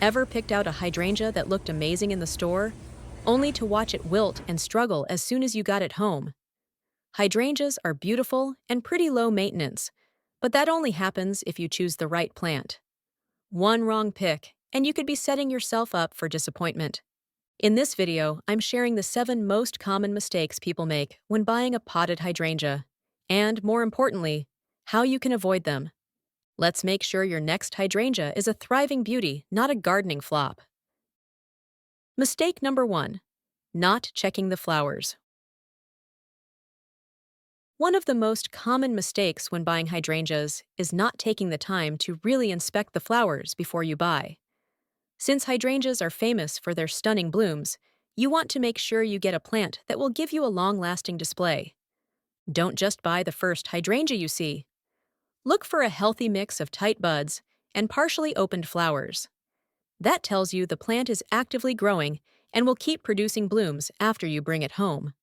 Ever picked out a hydrangea that looked amazing in the store, only to watch it wilt and struggle as soon as you got it home? Hydrangeas are beautiful and pretty low maintenance, but that only happens if you choose the right plant. One wrong pick, and you could be setting yourself up for disappointment. In this video, I'm sharing the 7 most common mistakes people make when buying a potted hydrangea, and more importantly, how you can avoid them. Let's make sure your next hydrangea is a thriving beauty, not a gardening flop. Mistake number 1. Not checking the flowers. One of the most common mistakes when buying hydrangeas is not taking the time to really inspect the flowers before you buy. Since hydrangeas are famous for their stunning blooms, you want to make sure you get a plant that will give you a long-lasting display. Don't just buy the first hydrangea you see. Look for a healthy mix of tight buds and partially opened flowers. That tells you the plant is actively growing and will keep producing blooms after you bring it home.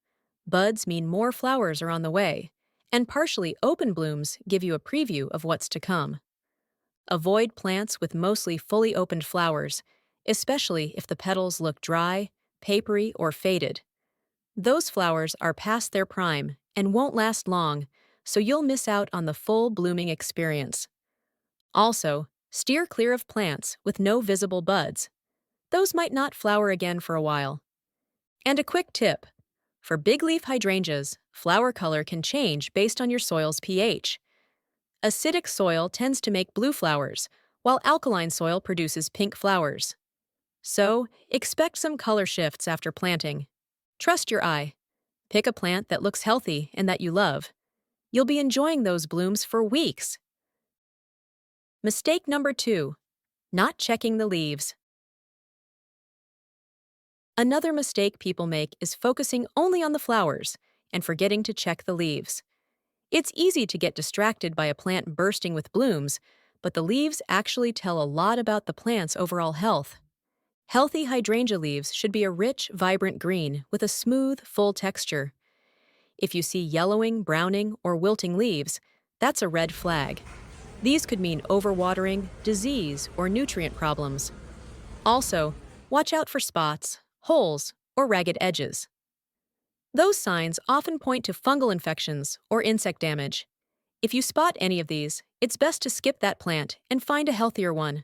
Buds mean more flowers are on the way, and partially open blooms give you a preview of what's to come. Avoid plants with mostly fully opened flowers, especially if the petals look dry, papery, or faded. Those flowers are past their prime and won't last long, so you'll miss out on the full blooming experience. Also, steer clear of plants with no visible buds. Those might not flower again for a while. And a quick tip: for big leaf hydrangeas, flower color can change based on your soil's pH. Acidic soil tends to make blue flowers, while alkaline soil produces pink flowers. So, expect some color shifts after planting. Trust your eye. Pick a plant that looks healthy and that you love. You'll be enjoying those blooms for weeks. Mistake number 2. Not checking the leaves. Another mistake people make is focusing only on the flowers and forgetting to check the leaves. It's easy to get distracted by a plant bursting with blooms, but the leaves actually tell a lot about the plant's overall health. Healthy hydrangea leaves should be a rich, vibrant green with a smooth, full texture. If you see yellowing, browning, or wilting leaves, that's a red flag. These could mean overwatering, disease, or nutrient problems. Also, watch out for spots, holes, or ragged edges. Those signs often point to fungal infections or insect damage. If you spot any of these, it's best to skip that plant and find a healthier one.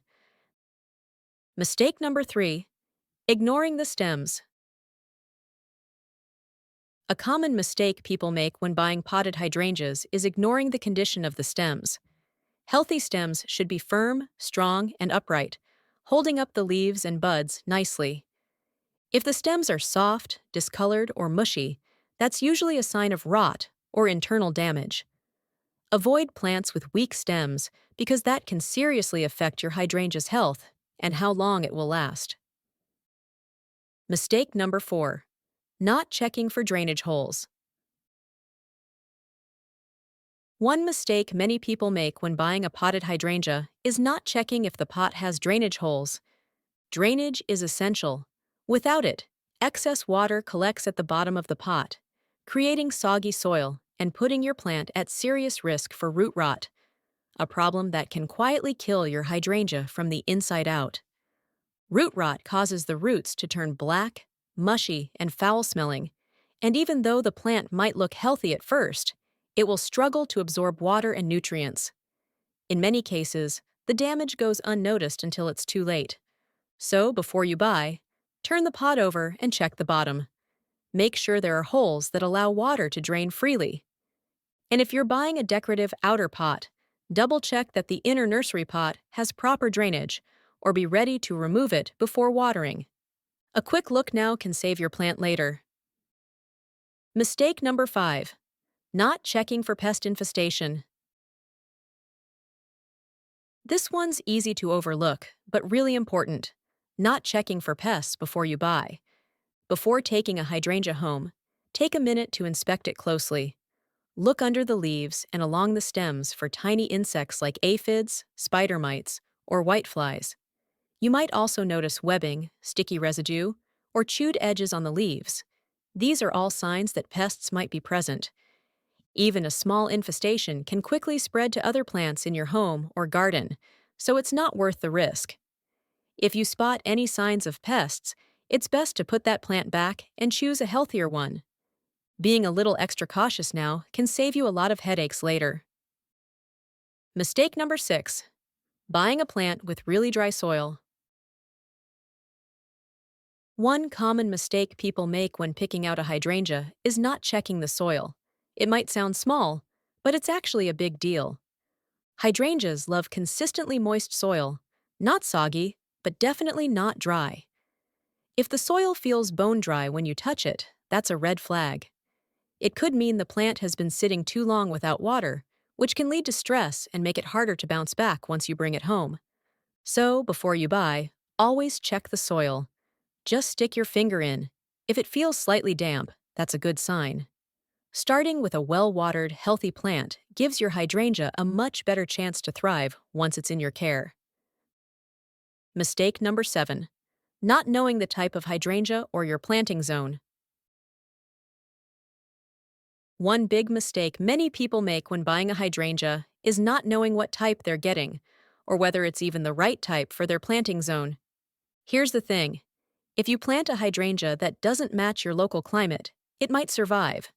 Mistake number 3. Ignoring the stems. A common mistake people make when buying potted hydrangeas is ignoring the condition of the stems. Healthy stems should be firm, strong, and upright, holding up the leaves and buds nicely. If the stems are soft, discolored, or mushy, that's usually a sign of rot or internal damage. Avoid plants with weak stems because that can seriously affect your hydrangea's health and how long it will last. Mistake number 4. Not checking for drainage holes. One mistake many people make when buying a potted hydrangea is not checking if the pot has drainage holes. Drainage is essential. Without it, excess water collects at the bottom of the pot, creating soggy soil and putting your plant at serious risk for root rot, a problem that can quietly kill your hydrangea from the inside out. Root rot causes the roots to turn black, mushy, and foul-smelling, and even though the plant might look healthy at first, it will struggle to absorb water and nutrients. In many cases, the damage goes unnoticed until it's too late. So, before you buy, turn the pot over and check the bottom. Make sure there are holes that allow water to drain freely. And if you're buying a decorative outer pot, double-check that the inner nursery pot has proper drainage, or be ready to remove it before watering. A quick look now can save your plant later. Mistake number 5. Not checking for pest infestation. This one's easy to overlook, but really important. Not checking for pests before you buy. Before taking a hydrangea home, take a minute to inspect it closely. Look under the leaves and along the stems for tiny insects like aphids, spider mites, or whiteflies. You might also notice webbing, sticky residue, or chewed edges on the leaves. These are all signs that pests might be present. Even a small infestation can quickly spread to other plants in your home or garden, so it's not worth the risk. If you spot any signs of pests, it's best to put that plant back and choose a healthier one. Being a little extra cautious now can save you a lot of headaches later. Mistake number 6. Buying a plant with really dry soil. One common mistake people make when picking out a hydrangea is not checking the soil. It might sound small, but it's actually a big deal. Hydrangeas love consistently moist soil, not soggy, but definitely not dry. If the soil feels bone dry when you touch it, that's a red flag. It could mean the plant has been sitting too long without water, which can lead to stress and make it harder to bounce back once you bring it home. So, before you buy, always check the soil. Just stick your finger in. If it feels slightly damp, that's a good sign. Starting with a well-watered, healthy plant gives your hydrangea a much better chance to thrive once it's in your care. Mistake number 7. Not knowing the type of hydrangea or your planting zone. One big mistake many people make when buying a hydrangea is not knowing what type they're getting, or whether it's even the right type for their planting zone. Here's the thing. If you plant a hydrangea that doesn't match your local climate, it might survive,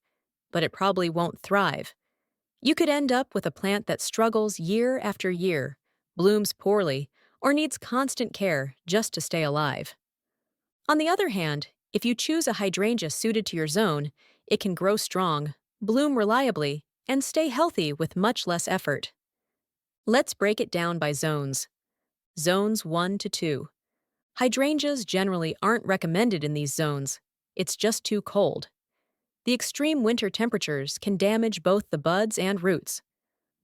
but it probably won't thrive. You could end up with a plant that struggles year after year, blooms poorly, or needs constant care just to stay alive. On the other hand, if you choose a hydrangea suited to your zone, it can grow strong, bloom reliably, and stay healthy with much less effort. Let's break it down by zones. Zones 1 to 2. Hydrangeas generally aren't recommended in these zones. It's just too cold. The extreme winter temperatures can damage both the buds and roots.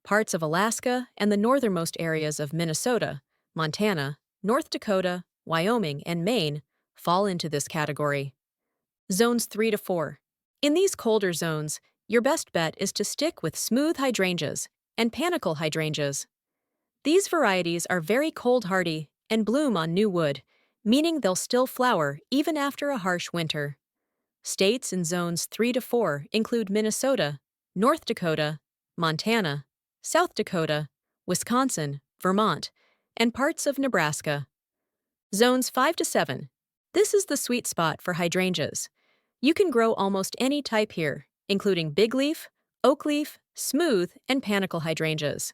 Parts of Alaska and the northernmost areas of Minnesota, Montana, North Dakota, Wyoming, and Maine fall into this category. Zones 3 to 4. In these colder zones, your best bet is to stick with smooth hydrangeas and panicle hydrangeas. These varieties are very cold-hardy and bloom on new wood, meaning they'll still flower even after a harsh winter. States in zones 3 to 4 include Minnesota, North Dakota, Montana, South Dakota, Wisconsin, Vermont, and parts of Nebraska. Zones 5 to 7. This is the sweet spot for hydrangeas. You can grow almost any type here, including big leaf, oak leaf, smooth, and panicle hydrangeas.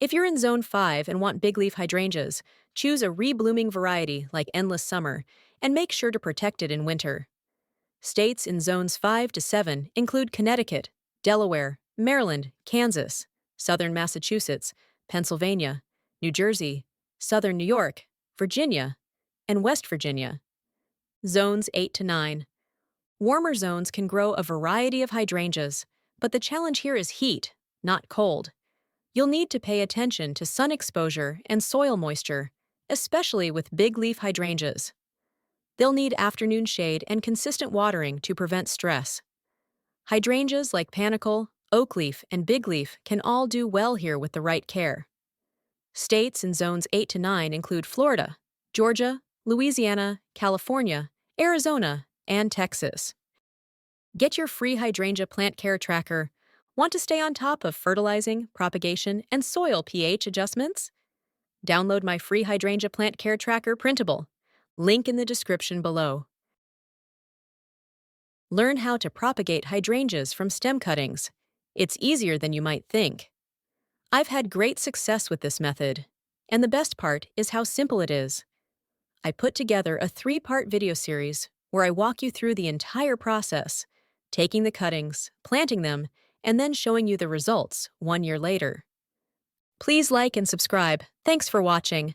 If you're in Zone 5 and want big leaf hydrangeas, choose a reblooming variety like Endless Summer and make sure to protect it in winter. States in Zones 5 to 7 include Connecticut, Delaware, Maryland, Kansas, Southern Massachusetts, Pennsylvania, New Jersey, Southern New York, Virginia, and West Virginia. Zones 8 to 9. Warmer zones can grow a variety of hydrangeas, but the challenge here is heat, not cold. You'll need to pay attention to sun exposure and soil moisture, especially with big leaf hydrangeas. They'll need afternoon shade and consistent watering to prevent stress. Hydrangeas like panicle, oak leaf, and big leaf can all do well here with the right care. States in Zones 8 to 9 include Florida, Georgia, Louisiana, California, Arizona, and Texas. Get your free hydrangea plant care tracker. Want to stay on top of fertilizing, propagation, and soil pH adjustments? Download my free hydrangea plant care tracker Printable. Link in the description below. Learn how to propagate hydrangeas from stem cuttings. It's easier than you might think. I've had great success with this method, and the best part is how simple it is. I put together a 3-part video series where I walk you through the entire process, taking the cuttings, planting them, and then showing you the results 1 year later. Please like and subscribe. Thanks for watching.